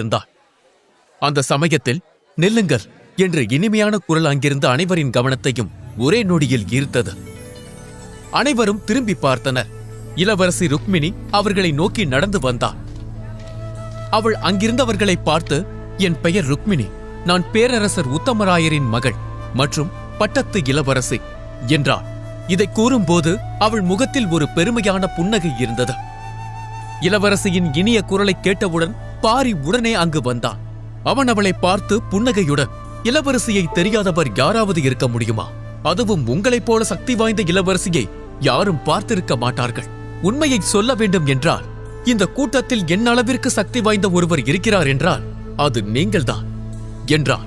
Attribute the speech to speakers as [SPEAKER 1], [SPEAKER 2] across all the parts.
[SPEAKER 1] இருந்தாள். அந்த சமயத்தில் நில்லுங்கள் என்று இனிமையான குரல் அங்கிருந்த அனைவரின் கவனத்தையும் ஒரே நொடியில் ஈர்த்தது. அனைவரும் திரும்பி பார்த்தனர். இளவரசி ருக்மிணி அவர்களை நோக்கி நடந்து வந்தாள். அவள் அங்கிருந்தவர்களை பார்த்து, என் பெயர் ருக்மிணி, நான் பேரரசர் உத்தமராயரின் மகள் மற்றும் பட்டத்து இளவரசி என்றாள். இதை கூறும்போது அவள் முகத்தில் ஒரு பெருமையான புன்னகை இருந்தது. இளவரசியின் இனிய குரலை கேட்டவுடன் பாரி உடனே அங்கு வந்தான். அவன் அவளை பார்த்து புன்னகையுடன், இளவரசியை தெரியாதவர் யாராவது இருக்க முடியுமா? அதுவும் உங்களைப் போல சக்தி வாய்ந்த இளவரசியை யாரும் பார்த்திருக்க மாட்டார்கள். உண்மையை சொல்ல வேண்டும் என்றால், இந்த கூட்டத்தில் என் அளவிற்கு சக்தி வாய்ந்த ஒருவர் இருக்கிறார் என்றால் அது நீங்கள்தான் என்றான்.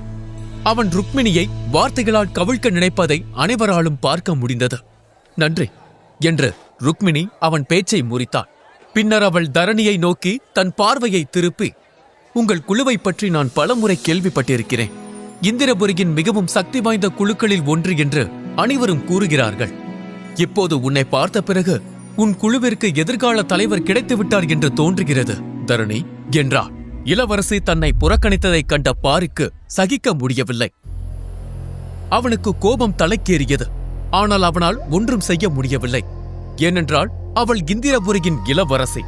[SPEAKER 1] அவன் ருக்மிணியை வார்த்தைகளால் கவிழ்க்க நினைப்பதை அனைவராலும் பார்க்க முடிந்தது. நன்றி என்று ருக்மிணி அவன் பேச்சை முறித்தாள். பின்னர் அவள் தரணியை நோக்கி தன் பார்வையை திருப்பி, உங்கள் குழுவை பற்றி நான் பலமுறை கேள்விப்பட்டிருக்கிறேன். இந்திரபுரியின் மிகவும் சக்தி வாய்ந்த குழுக்களில் ஒன்று என்று அனைவரும் கூறுகிறார்கள். இப்போது உன்னை பார்த்த பிறகு உன் குழுவிற்கு எதிர்கால தலைவர் கிடைத்துவிட்டார் என்று தோன்றுகிறது தரணி என்றார். இளவரசி தன்னை புறக்கணித்ததைக் கண்ட பாரிக்கு சகிக்க முடியவில்லை. அவனுக்கு கோபம் தலைக்கேறியது. ஆனால் அவனால் ஒன்றும் செய்ய முடியவில்லை. ஏனென்றால் அவள் இந்திரபுரியின் இளவரசி.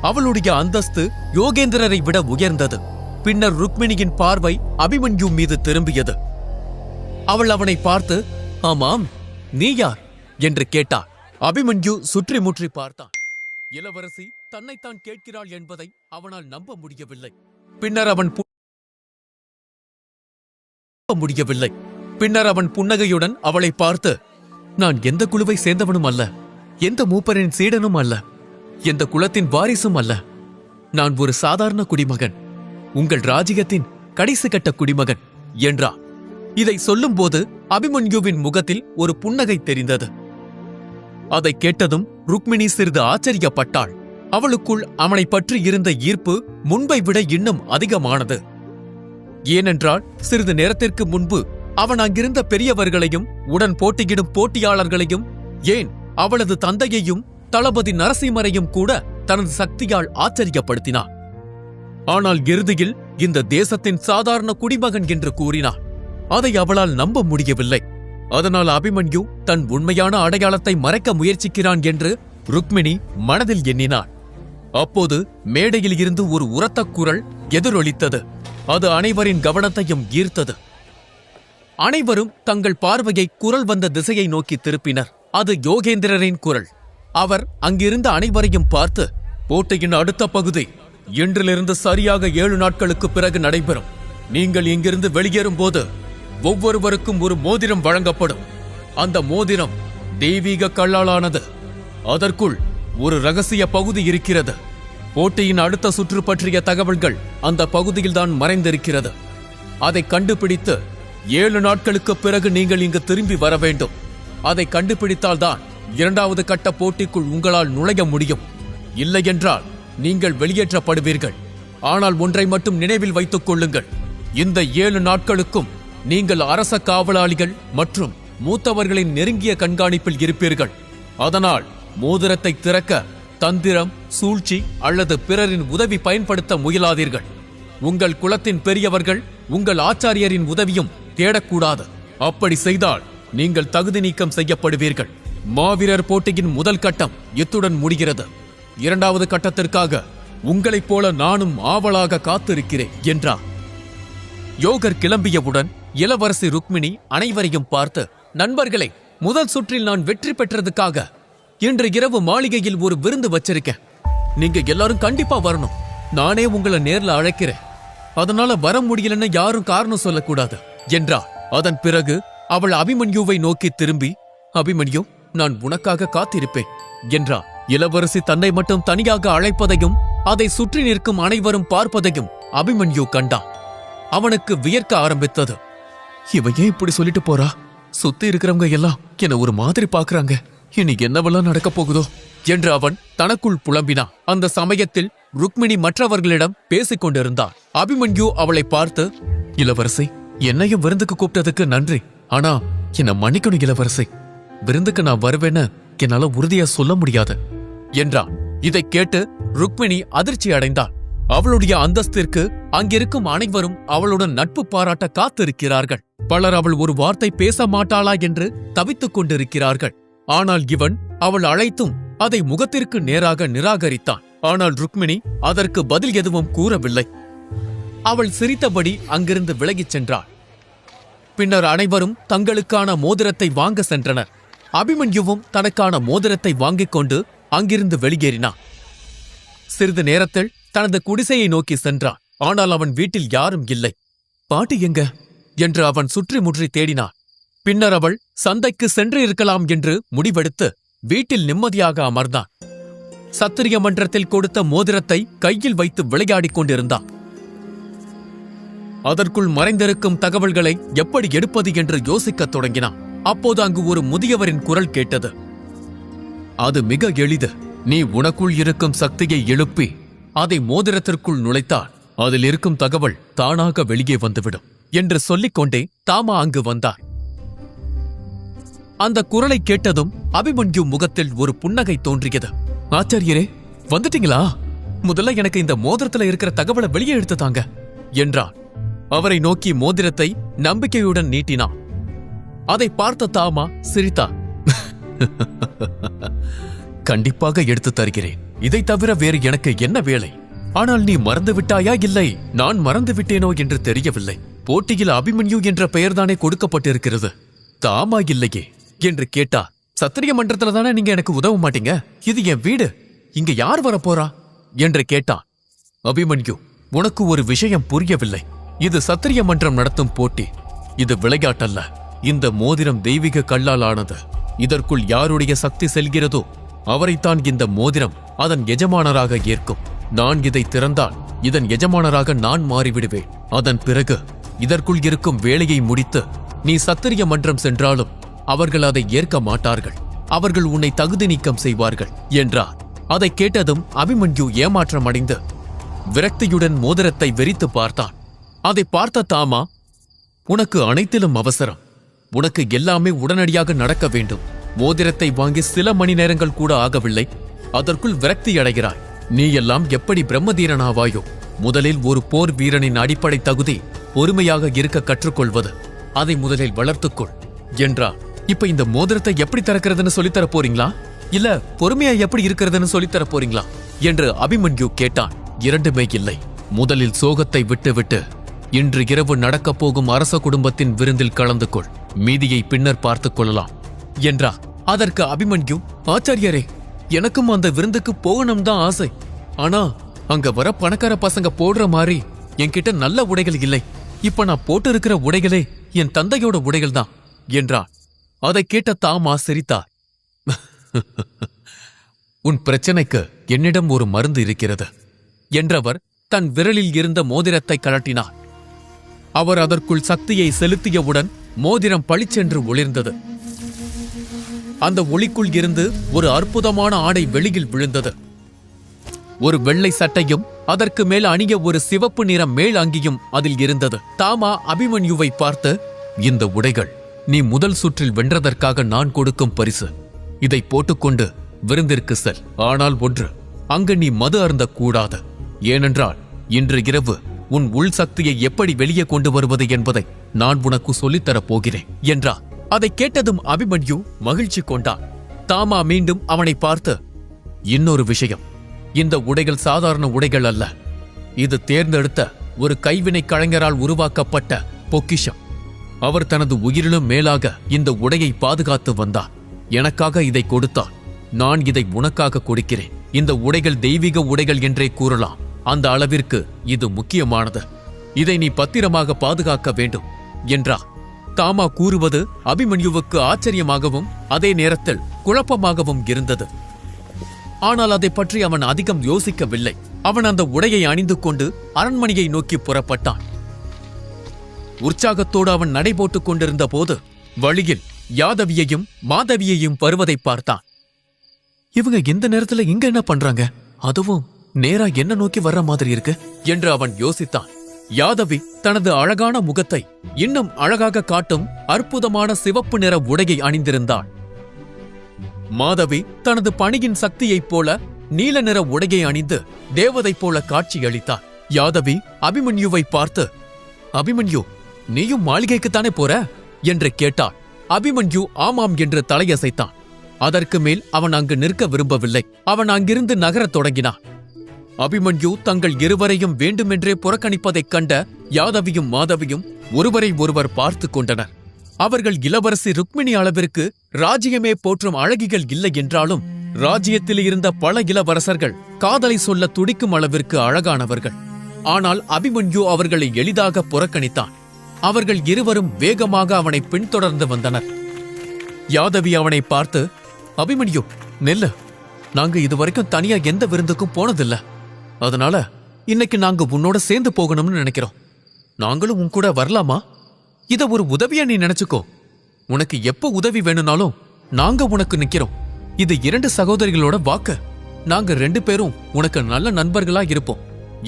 [SPEAKER 1] அவளுடைய அந்தஸ்து யோகேந்திரரை விட உயர்ந்தது. பின்னர் ருக்மிணியின் பார்வை அபிமன்யு மீது திரும்பியது. அவள் அவனை பார்த்து, ஆமாம், நீ யார் என்று கேட்டாள். அபிமன்யு சுற்றி முற்றி பார்த்தான். இளவரசி தன்னைத்தான் கேட்கிறாள் என்பதை அவனால் நம்ப முடியவில்லை. பின்னர் அவன் புன்னகையுடன் அவளை பார்த்து, நான் எந்த குழுவை சேர்ந்தவனும் அல்ல, எந்த மூப்பரின் சீடனும் அல்ல, எந்த குலத்தின் வாரிசும் அல்ல. நான் ஒரு சாதாரண குடிமகன், உங்கள் ராஜ்யத்தின் கடைசி கட்ட குடிமகன் என்றார். இதை சொல்லும்போது அபிமன்யுவின் முகத்தில் ஒரு புன்னகை தெரிந்தது. அதை கேட்டதும் ருக்மிணி சிறிது ஆச்சரியப்பட்டாள். அவளுக்குள் அவனை பற்றி இருந்த ஈர்ப்பு முன்பை விட இன்னும் அதிகமானது. ஏனென்றால் சிறிது நேரத்திற்கு முன்பு அவன் அங்கிருந்த பெரியவர்களையும் உடன் போட்டியிடும் போட்டியாளர்களையும், ஏன் அவளது தந்தையையும் தளபதி நரசிம்மரையும் கூட தனது சக்தியால் ஆச்சரியப்படுத்தினான். ஆனால் இறுதியில் இந்த தேசத்தின் சாதாரண குடிமகன் என்று கூறினான். அதை அவளால் நம்ப முடியவில்லை. அதனால் அபிமன்யு தன் உண்மையான அடையாளத்தை மறைக்க முயற்சிக்கிறான் என்று ருக்மிணி மனதில் எண்ணினாள். அப்போது மேடையில் இருந்து ஒரு உரத்த குரல் எதிரொலித்தது. அது அனைவரின் கவனத்தையும் ஈர்த்தது. அனைவரும் தங்கள் பார்வையை குரல் வந்த திசையை நோக்கி திருப்பினர். அது யோகேந்திரரின் குரல். அவர் அங்கிருந்த அனைவரையும் பார்த்து, போட்டியின் அடுத்த பகுதி இன்றிலிருந்து சரியாக 7 நாட்களுக்கு பிறகு நடைபெறும். நீங்கள் இங்கிருந்து வெளியேறும் போது ஒவ்வொருவருக்கும் ஒரு மோதிரம் வழங்கப்படும். அந்த மோதிரம் தெய்வீக கல்லாலானது. அதற்குள் ஒரு ரகசிய பகுதி இருக்கிறது. போட்டியின் அடுத்த சுற்று பற்றிய தகவல்கள் அந்த பகுதியில்தான் மறைந்திருக்கிறது. அதை கண்டுபிடித்து 7 நாட்களுக்கு பிறகு நீங்கள் இங்கு திரும்பி வர வேண்டும். அதை கண்டுபிடித்தால்தான் 2வது கட்ட போட்டிக்குள் உங்களால் நுழைய முடியும். இல்லையென்றால் நீங்கள் வெளியேற்றப்படுவீர்கள். ஆனால் ஒன்றை மட்டும் நினைவில் வைத்துக் கொள்ளுங்கள், இந்த 7 நாட்களுக்கும் நீங்கள் அரச காவலாளிகள் மற்றும் மூத்தவர்களின் நெருங்கிய கண்காணிப்பில் இருப்பீர்கள். அதனால் மோதிரத்தை திறக்க தந்திரம், சூழ்ச்சி அல்லது பிறரின் உதவி பயன்படுத்த முயலாதீர்கள். உங்கள் குலத்தின் பெரியவர்கள், உங்கள் ஆச்சாரியரின் உதவியும் தேடக்கூடாது. அப்படி செய்தால் நீங்கள் தகுதி நீக்கம் செய்யப்படுவீர்கள். மாவீரர் போட்டியின் முதல் கட்டம் இத்துடன் முடிகிறது. 2வது கட்டத்திற்காக உங்களைப் போல நானும் ஆவலாக காத்திருக்கிறேன் என்றார். யோகர் கிளம்பியவுடன் இளவரசி ருக்மிணி அனைவரையும் பார்த்து, நண்பர்களே, முதல் சுற்றில் நான் வெற்றி பெற்றதுக்காக இன்று இரவு மாளிகையில் ஒரு விருந்து வச்சிருக்கேன். நீங்க எல்லாரும் கண்டிப்பா வரணும். நானே உங்களை நேர்ல அழைக்கிறேன். அதனால வர முடியலன்னு யாரும் காரணம் சொல்லக்கூடாது என்றார். அதன் பிறகு அவள் அபிமன்யுவை நோக்கி திரும்பி, அபிமன்யு, நான் உனக்காக காத்திருப்பேன் என்றார். இளவரசி தன்னை மட்டும் தனியாக அழைப்பதையும் அதை சுற்றி நிற்கும் அனைவரும் பார்ப்பதையும் அபிமன்யு கண்டான். அவனுக்கு வியர்க்க ஆரம்பித்தது. இவ ஏன் இப்படி சொல்லிட்டு போறா? சுத்தி இருக்கிறவங்க எல்லாம் என்ன ஒரு மாதிரி பாக்குறாங்க. இனி என்னவெல்லாம் நடக்க போகுதோ என்று அவன் தனக்குள் புலம்பினான். அந்த சமயத்தில் ருக்மிணி மற்றவர்களிடம் பேசிக் கொண்டிருந்தார். அபிமன்யு அவளை பார்த்து, இளவரசி, என்னையும் விருந்துக்கு கூப்பிட்டதுக்கு நன்றி. ஆனா என்ன மன்னிக்கணும் இளவரசி, விருந்துக்கு நான் வருவேன்னு என்னால உறுதியா சொல்ல முடியாது என்றான். இதை கேட்டு ருக்மிணி அதிர்ச்சி அடைந்தாள். அவளுடைய அந்தஸ்திற்கு அங்கிருக்கும் அனைவரும் அவளுடன் நட்பு பாராட்ட காத்திருக்கிறார்கள். பலர் அவள் ஒரு வார்த்தை பேச மாட்டாளா என்று தவித்துக் கொண்டிருக்கிறார்கள். ஆனால் இவன் அவள் அழைத்தும் அதை முகத்திற்கு நேராக நிராகரித்தான். ஆனால் ருக்மிணி அதற்கு பதில் எதுவும் கூறவில்லை. அவள் சிரித்தபடி அங்கிருந்து விலகிச் சென்றாள். பின்னர் அனைவரும் தங்களுக்கான மோதிரத்தை வாங்க சென்றனர். அபிமன்யுவும் தனக்கான மோதிரத்தை வாங்கிக் கொண்டு அங்கிருந்து வெளியேறினான். சிறிது நேரத்தில் தனது குடிசையை நோக்கி சென்றான். ஆனால் அவன் வீட்டில் யாரும் இல்லை. பாட்டி எங்க என்று அவன் சுற்றி முற்றி தேடினான். பின்னர் அவள் சந்தைக்கு சென்று இருக்கலாம் என்று முடிவெடுத்து வீட்டில் நிம்மதியாக அமர்ந்தான். சத்திரிய மன்றத்தில் கொடுத்த மோதிரத்தை கையில் வைத்து விளையாடிக் கொண்டிருந்தான். அதற்குள் மறைந்திருக்கும் தகவல்களை எப்படி எடுப்பது என்று யோசிக்கத் தொடங்கினான். அப்போது அங்கு ஒரு முதியவரின் குரல் கேட்டது. அது மிக எளிது. நீ உனக்குள் இருக்கும் சக்தியை எழுப்பி அதை மோதிரத்திற்குள் நுழைத்தால் அதில் இருக்கும் தகவல் தானாக வெளியே வந்துவிடும் என்று சொல்லிக்கொண்டே தாமா அங்கு வந்தார். அந்த குரலை கேட்டதும் அபிமன்யு முகத்தில் ஒரு புன்னகை தோன்றியது. ஆச்சாரியரே, வந்துட்டீங்களா? முதல்ல எனக்கு இந்த மோதிரத்துல இருக்கிற தகவலை வெளியே எடுத்து தாங்க என்றான். அவரை நோக்கி மோதிரத்தை நம்பிக்கையுடன் நீட்டினான். அதை பார்த்த தாமா சிரித்தார். கண்டிப்பாக எடுத்து தருகிறேன். இதை தவிர வேறு எனக்கு என்ன வேலை? ஆனால் நீ மறந்து விட்டாயா? இல்லை, நான் மறந்து விட்டேனோ என்று தெரியவில்லை. போட்டியில் அபிமன்யு என்ற பெயர்தானே கொடுக்கப்பட்டிருக்கிறது, தாமா இல்லையே என்று கேட்டா. சத்திரிய மன்றத்துல தானே நீங்க எனக்கு உதவ மாட்டீங்க. இது என் வீடு, இங்க யார் வரப்போறா என்று கேட்டான். அபிமன்யு, உனக்கு ஒரு விஷயம் புரியவில்லை. இது சத்திரிய மன்றம் நடத்தும் போட்டி. இது விளையாட்டல்ல. இந்த மோதிரம் தெய்வீக கல்லால் ஆனது. இதற்குள் யாருடைய சக்தி செல்கிறதோ அவரைத்தான் இந்த மோதிரம் அதன் எஜமானராக ஏற்கும். நான் இதை திறந்தால் இதன் எஜமானராக நான் மாறிவிடுவேன். அதன் பிறகு இதற்குள் இருக்கும் வேலையை முடித்து நீ சத்திரிய மன்றம் சென்றாலும் அவர்கள் அதை ஏற்க மாட்டார்கள். அவர்கள் உன்னை தகுதி நீக்கம் செய்வார்கள் என்றார். அதை கேட்டதும் அபிமன்யு ஏமாற்றமடைந்து விரக்தியுடன் மோதிரத்தை வெறித்து பார்த்தான். அதை பார்த்த தாமா, உனக்கு அனைத்திலும் அவசரம். உனக்கு எல்லாமே உடனடியாக நடக்க வேண்டும். மோதிரத்தை வாங்கி சில மணி நேரங்கள் கூட ஆகவில்லை, அதற்குள் விரக்தி அடைகிறாய். நீ எல்லாம் எப்படி பிரம்மதீரனாவாயோ? முதலில் ஒரு போர் வீரனின் அடிப்படை தகுதி பொறுமையாக இருக்க கற்றுக்கொள்வது. அதை முதலில் வளர்த்துக்கொள் என்றார். இப்ப இந்த மோதிரத்தை எப்படி திறக்கிறதுன்னு சொல்லித்தர போறீங்களா, இல்ல பொறுமையா எப்படி இருக்கிறதுன்னு சொல்லித்தர போறீங்களா என்று அபிமன்யு கேட்டான். இரண்டுமே இல்லை. முதலில் சோகத்தை விட்டுவிட்டு இன்று இரவு நடக்கப் போகும் அரச குடும்பத்தின் விருந்தில் கலந்து கொள். மீதியை பின்னர் பார்த்துக் கொள்ளலாம் என்றார். அதற்கு அபிமன்யு, ஆச்சாரியரே, எனக்கும் அந்த விருந்துக்கு போகணும் தான் ஆசை. ஆனா அங்க வர பணக்கார பசங்க போடுற மாதிரி என்கிட்ட நல்ல உடைகள் இல்லை. இப்ப நான் போட்டு இருக்கிற உடைகளே என் தந்தையோட உடைகள் தான் என்றார். அதை கேட்ட தாமா சிரித்தார். உன் பிரச்சனைக்கு என்னிடம் ஒரு மருந்து இருக்கிறது என்றவர் தன் விரலில் இருந்த மோதிரத்தை கழட்டினார். அவர் அதற்குள் சக்தியை செலுத்தியவுடன் மோதிரம் பளிச்சென்று ஒளிர்ந்தது. அந்த ஒளிக்குள் இருந்து ஒரு அற்புதமான ஆடை வெளியில் விழுந்தது. ஒரு வெள்ளை சட்டையும் அதற்கு மேல் அணிய ஒரு சிவப்பு நிற மேல் அங்கியும் அதில் இருந்தது. தாமா அபிமன்யுவை பார்த்து, இந்த உடைகள் நீ முதல் சுற்றில் வென்றதற்காக நான் கொடுக்கும் பரிசு. இதை போட்டுக்கொண்டு விருந்திற்கு செல். ஆனால் ஒன்று, அங்கு நீ மது அருந்தக் கூடாது. ஏனென்றால் இன்று இரவு உன் உள் சக்தியை எப்படி வெளியே கொண்டு வருவது என்பதை நான் உனக்கு சொல்லித்தரப் போகிறேன் என்றார். அதை கேட்டதும் அபிமன்யு மகிழ்ச்சி கொண்டான். தாமா மீண்டும் அவனை பார்த்து, இன்னொரு விஷயம், இந்த உடைகள் சாதாரண உடைகள் அல்ல. இது தேர்ந்தெடுத்த ஒரு கைவினை கலைஞரால் உருவாக்கப்பட்ட பொக்கிஷம். அவர் தனது உயிரிலும் மேலாக இந்த உடையை பாதுகாத்து வந்தார். எனக்காக இதை கொடுத்தார். நான் இதை உனக்காக கொடுக்கிறேன். இந்த உடைகள் தெய்வீக உடைகள் என்றே கூறலாம். அந்த அளவிற்கு இது முக்கியமானது. இதை நீ பத்திரமாக பாதுகாக்க வேண்டும் என்றார். தாமா கூறுவது அபிமன்யுவுக்கு ஆச்சரியமாகவும் அதே நேரத்தில் குழப்பமாகவும் இருந்தது. ஆனால் அதை பற்றி அவன் அதிகம் யோசிக்கவில்லை. அவன் அந்த உடையை அணிந்து கொண்டு அரண்மனையை நோக்கி புறப்பட்டான். உற்சாகத்தோடு அவன் நடைபோட்டுக் கொண்டிருந்த போது வழியில் யாதவியையும் மாதவியையும் வருவதை பார்த்தான். இவங்க இந்த நேரத்துல இங்க என்ன பண்றாங்க? அதுவும் நேரா என்ன நோக்கி வர்ற மாதிரி இருக்கு என்று அவன் யோசித்தான். யாதவி தனது அழகான முகத்தை இன்னும் அழகாக காட்டும் அற்புதமான சிவப்பு நிற உடையை அணிந்திருந்தாள். மாதவி தனது பணியின் சக்தியைப் போல நீல நிற உடையை அணிந்து தேவதை போல காட்சியளித்தார். யாதவி அபிமன்யுவை பார்த்து, அபிமன்யு, நீயும் மாளிகைக்குத்தானே போற என்று கேட்டாள். அபிமன்யு ஆமாம் என்று தலையசைத்தான். அதற்கு மேல் அவன் அங்கு நிற்க விரும்பவில்லை. அவன் அங்கிருந்து நகரத் தொடங்கினான். அபிமன்யு தங்கள் இருவரையும் வேண்டுமென்றே புறக்கணிப்பதைக் கண்ட யாதவியும் மாதவியும் ஒருவரை ஒருவர் பார்த்து கொண்டனர். அவர்கள் இளவரசி ருக்மிணி அளவிற்கு ராஜ்யமே போற்றும் அழகிகள் இல்லை என்றாலும் ராஜ்யத்தில் இருந்த பல இளவரசர்கள் காதலை சொல்ல துடிக்கும் அளவிற்கு அழகானவர்கள். ஆனால் அபிமன்யு அவர்களை எளிதாக புறக்கணித்தான். அவர்கள் இருவரும் வேகமாக அவனை பின்தொடர்ந்து வந்தனர். யாதவி அவனை பார்த்து, அபிமன்யு, நெல்லு, நாங்க இதுவரைக்கும் தனியா எந்த விருந்துக்கும் போனதில்ல. அதனால இன்னைக்கு நாங்க உன்னோட சேர்ந்து போகணும்னு நினைக்கிறோம். நாங்களும் உன் கூட வரலாமா? இத ஒரு உதவியா நீ நினைச்சுக்கோ. உனக்கு எப்ப உதவி வேணும்னாலும் நாங்க உனக்கு நிக்கிறோம். இது 2 சகோதரிகளோட வாக்கு. நாங்க 2 பேரும் உனக்கு நல்ல நண்பர்களா இருப்போம்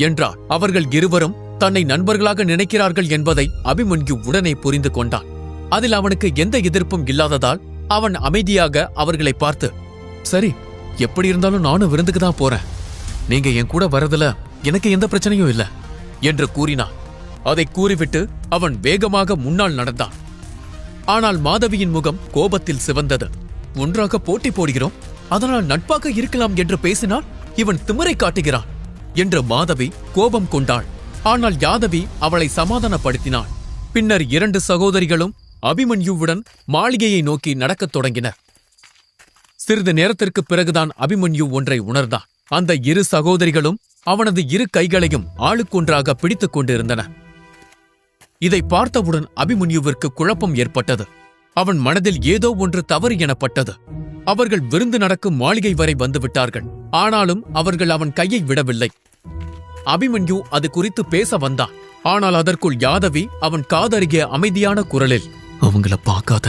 [SPEAKER 1] என்றார். அவர்கள் இருவரும் தன்னை நண்பர்களாக நினைக்கிறார்கள் என்பதை அபிமன்யு உடனே புரிந்து கொண்டான். அதில் அவனுக்கு எந்த எதிர்ப்பும் இல்லாததால் அவன் அமைதியாக அவர்களை பார்த்து, சரி, எப்படி இருந்தாலும் நானும் விருந்துக்கு தான் போறேன். நீங்க என் கூட வரதுல எனக்கு எந்த பிரச்சனையும் இல்ல என்று கூறினான். அதை கூறிவிட்டு அவன் வேகமாக முன்னால் நடந்தான். ஆனால் மாதவியின் முகம் கோபத்தில் சிவந்தது. ஒன்றாக போட்டி போடுகிறோம், அதனால் நட்பாக இருக்கலாம் என்று பேசினால் இவன் திமிரை காட்டுகிறான் என்று மாதவி கோபம் கொண்டாள். ஆனால் யாதவி அவளை சமாதானப்படுத்தினாள். பின்னர் 2 சகோதரிகளும் அபிமன்யுவுடன் மாளிகையை நோக்கி நடக்கத் தொடங்கினர். சிறிது நேரத்திற்கு பிறகுதான் அபிமன்யு ஒன்றை உணர்ந்தான். அந்த 2 சகோதரிகளும் அவனது 2 கைகளையும் ஆளுக்கொன்றாக பிடித்துக் கொண்டிருந்தன. இதை பார்த்தவுடன் அபிமன்யுவிற்கு குழப்பம் ஏற்பட்டது. அவன் மனதில் ஏதோ ஒன்று தவறு எனப்பட்டது. அவர்கள் விருந்து நடக்கும் மாளிகை வரை வந்துவிட்டார்கள். ஆனாலும் அவர்கள் அவன் கையை விடவில்லை. அபிமன்யு அது குறித்து பேச வந்தான். ஆனால் அதற்குள் யாதவி அவன் காதருகே அமைதியான குரலில், அவங்கள பார்க்காத,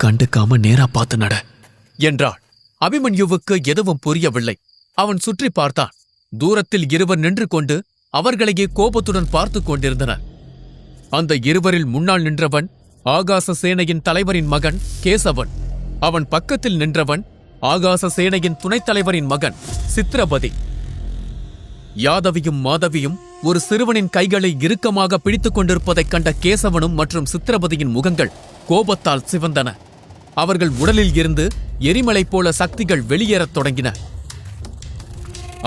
[SPEAKER 1] கண்டுக்காம நேரா பார்த்து நட என்றாள். அபிமன்யுவுக்கு எதுவும் புரியவில்லை. அவன் சுற்றி பார்த்தான். தூரத்தில் இருவர் நின்று கொண்டு அவர்களையே கோபத்துடன் பார்த்து கொண்டிருந்தனர். அந்த இருவரில் முன்னால் நின்றவன் ஆகாச சேனையின் தலைவரின் மகன் கேசவன். அவன் பக்கத்தில் நின்றவன் ஆகாச சேனையின் துணைத் தலைவரின் மகன் சித்ரபதி. யாதவியும் மாதவியும் ஒரு சிறுவனின் கைகளை இறுக்கமாக பிடித்துக் கொண்டிருப்பதைக் கண்ட கேசவனும் மற்றும் சித்ரபதியின் முகங்கள் கோபத்தால் சிவந்தன. அவர்கள் உடலில் இருந்து எரிமலை போல சக்திகள் வெளியேறத் தொடங்கின.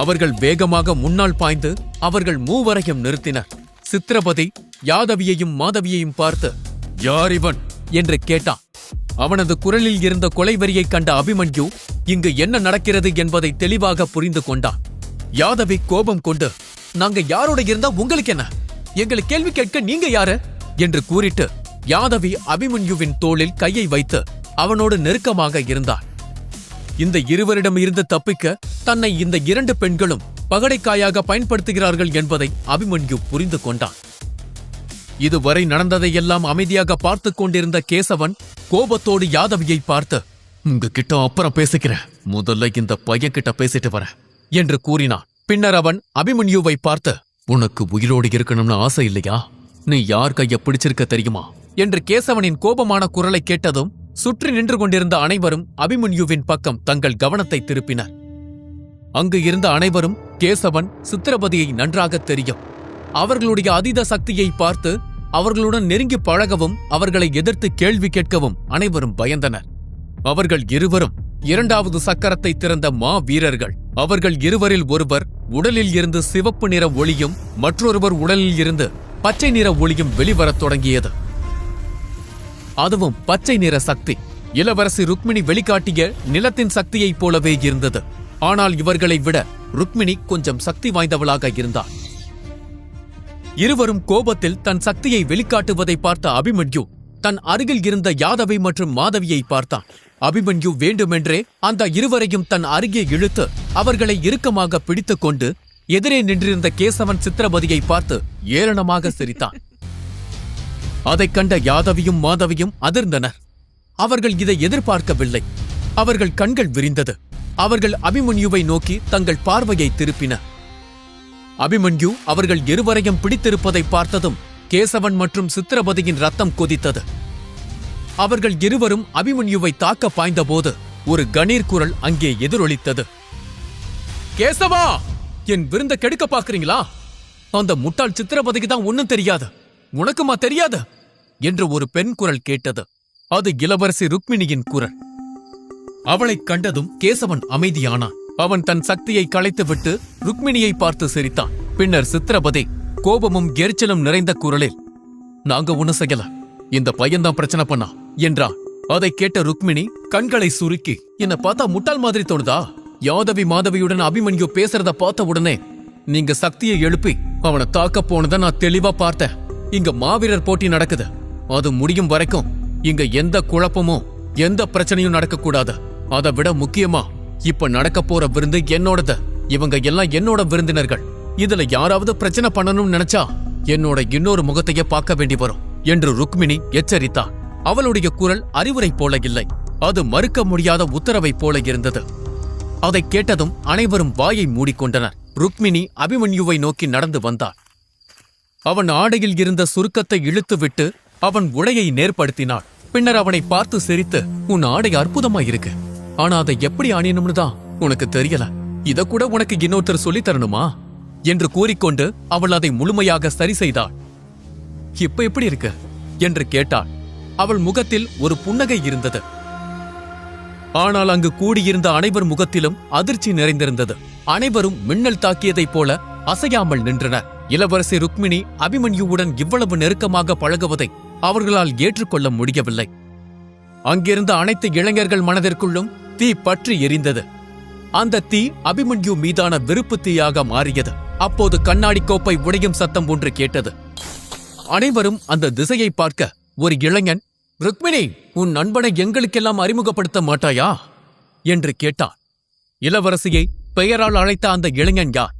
[SPEAKER 1] அவர்கள் வேகமாக முன்னால் பாய்ந்து அவர்கள் மூவரையும் நிறுத்தினர். சித்ரபதி யாதவியையும் மாதவியையும் பார்த்து, யார் இவன் என்று கேட்டான். அவனது குரலில் இருந்த கொலைவெறியை கண்ட அபிமன்யு இங்கு என்ன நடக்கிறது என்பதை தெளிவாக புரிந்து கொண்டான். யாதவி கோபம் கொண்டு, நாங்க யாரோட இருந்தா உங்களுக்கு என்ன? எங்களை கேள்வி கேட்க நீங்க யாரு என்று கூறிட்டு யாதவி அபிமன்யுவின் தோளில் கையை வைத்து அவனோடு நெருக்கமாக இருந்தார். இந்த இருவரிடம் இருந்து தப்பிக்க தன்னை இந்த 2 பெண்களும் பகடைக்காயாக பயன்படுத்துகிறார்கள் என்பதை அபிமன்யு புரிந்து கொண்டான். இதுவரை நடந்ததையெல்லாம் அமைதியாக பார்த்து கொண்டிருந்த கேசவன் கோபத்தோடு யாதவியை பார்த்து, உங்ககிட்ட அப்புறம் பேசிக்கிறேன், முதல்ல இந்த பையன் கிட்ட பேசிட்டு வரேன் என்று கூறினான். பின்னர் அவன் அபிமன்யுவை பார்த்து, உனக்கு உயிரோடு இருக்கணும்னு ஆசை இல்லையா? நீ யார் கைய பிடிச்சிருக்க தெரியுமா என்று கேசவனின் கோபமான குரலை கேட்டதும் சுற்றி நின்று கொண்டிருந்த அனைவரும் அபிமன்யுவின் பக்கம் தங்கள் கவனத்தை திருப்பினர். அங்கு இருந்த அனைவரும் கேசவன், சித்ரபதியை நன்றாக தெரியும். அவர்களுடைய அதீத சக்தியை பார்த்து அவர்களுடன் நெருங்கி பழகவும் அவர்களை எதிர்த்து கேள்வி கேட்கவும் அனைவரும் பயந்தனர். அவர்கள் இருவரும் 2வது சக்கரத்தை திறந்த மா வீரர்கள். அவர்கள் இருவரில் ஒருவர் உடலில் இருந்து சிவப்பு நிற ஒளியும் மற்றொருவர் உடலில் இருந்து பச்சை நிற ஒளியும் வெளிவரத் தொடங்கியது. அதுவும் பச்சை நிற சக்தி. இளவரசி ருக்மிணி வெளிக்காட்டிய நிலத்தின் சக்தியைப் போலவே இருந்தது. ஆனால் இவர்களை விட ருக்மிணி கொஞ்சம் சக்தி வாய்ந்தவளாக இருந்தாள். இருவரும் கோபத்தில் தன் சக்தியை வெளிக்காட்டுவதை பார்த்த அபிமன்யு தன் அருகில் இருந்த யாதவி மற்றும் மாதவியை பார்த்தான். அபிமன்யு வேண்டுமென்றே அந்த இருவரையும் தன் அருகே இழுத்து அவர்களை இறுக்கமாக பிடித்துக் கொண்டு எதிரே நின்றிருந்த கேசவன், சித்ரபதியை பார்த்து ஏளனமாக சிரித்தான். அதைக் கண்ட யாதவியும் மாதவியும் அதிர்ந்தனர். அவர்கள் இதை எதிர்பார்க்கவில்லை. அவர்கள் கண்கள் விரிந்தது. அவர்கள் அபிமன்யுவை நோக்கி தங்கள் பார்வையை திருப்பினர். அபிமன்யு அவர்கள் இருவரையும் பிடித்திருப்பதை பார்த்ததும் கேசவன் மற்றும் சித்ரபதியின் ரத்தம் கொதித்தது. அவர்கள் இருவரும் அபிமன்யுவை தாக்க பாய்ந்தபோது ஒரு கணீர் குரல் அங்கே எதிரொலித்தது. கேசவா, என் விருந்த கெடுக்க பாக்குறீங்களா? அந்த முட்டாள் சித்திரபதிக்கு தான் ஒண்ணும் தெரியாது, உனக்குமா தெரியாது என்று ஒரு பெண் குரல் கேட்டது. அது இளவரசி ருக்மிணியின் குரல். அவளைக் கண்டதும் கேசவன் அமைதியானான். அவன் தன் சக்தியை களைத்துவிட்டு ருக்மிணியை பார்த்து சிரித்தான். பின்னர் சித்திரபதி கோபமும் எரிச்சலும் நிறைந்த குரலில், நாங்க ஒண்ணு செய்யல, இந்த பையன்தான் பிரச்சனை பண்ணா என்றான். அதை கேட்ட ருக்மிணி கண்களை சுருக்கி, என்ன பார்த்தா முட்டாள் மாதிரி தோணுதா? யாதவி மாதவியுடன் அபிமன்யு பேசுறத பார்த்த உடனே நீங்க சக்தியை எழுப்பி அவனை தாக்க போனதை நான் தெளிவா பார்த்தேன். இங்க மாவீரர் போட்டி நடக்குது. அது முடியும் வரைக்கும் இங்க எந்த குழப்பமும் எந்த பிரச்சனையும் நடக்கக்கூடாது. அதை விட முக்கியமா இப்ப நடக்க போற விருந்து என்னோடது. இவங்க எல்லாம் என்னோட விருந்தினர்கள். இதுல யாராவது பிரச்சனை பண்ணணும்னு நினைச்சா என்னோட இன்னொரு முகத்தையே பார்க்க வேண்டி வரும் என்று ருக்மிணி எச்சரித்தாள். அவளுடைய குரல் அறிவுரை போல இல்லை, அது மறுக்க முடியாத உத்தரவை போல இருந்தது. அதை கேட்டதும் அனைவரும் வாயை மூடிக்கொண்டனர். ருக்மிணி அபிமன்யுவை நோக்கி நடந்து வந்தாள். அவன் ஆடையில் இருந்த சுருக்கத்தை இழுத்துவிட்டு அவன் உடையை நேர்படுத்தினாள். பின்னர் அவனை பார்த்து சிரித்து, உன் ஆடை அற்புதமாயிருக்கு, ஆனா அதை எப்படி அணியணும்னு தான் உனக்கு தெரியல. இத கூட உனக்கு இன்னொருத்தர் சொல்லித் தரணுமா என்று கூறிக்கொண்டு அவள் அதை முழுமையாக சரி செய்தாள். இப்ப எப்படி இருக்கு என்று கேட்டாள். அவள் முகத்தில் ஒரு புன்னகை இருந்தது. ஆனால் அங்கு கூடியிருந்த அனைவர் முகத்திலும் அதிர்ச்சி நிறைந்திருந்தது. அனைவரும் மின்னல் தாக்கியதைப் போல அசையாமல் நின்றனர். இளவரசி ருக்மிணி அபிமன்யுவுடன் இவ்வளவு நெருக்கமாக பழகுவதை அவர்களால் ஏற்றுக்கொள்ள முடியவில்லை. அங்கிருந்த அனைத்து இளைஞர்கள் மனதிற்குள்ளும் தீ பற்றி எரிந்தது. அந்த தீ அபிமன்யு மீதான வெறுப்பு தீயாக மாறியது. அப்போது கண்ணாடி கோப்பை உடையும் சத்தம் ஒன்று கேட்டது. அனைவரும் அந்த திசையை பார்க்க ஒரு இளைஞன், ருக்மிணி, உன் நண்பனை எங்களுக்கெல்லாம் அறிமுகப்படுத்த மாட்டாயா என்று கேட்டான். இளவரசியை பெயரால் அழைத்த அந்த இளைஞன் யார்?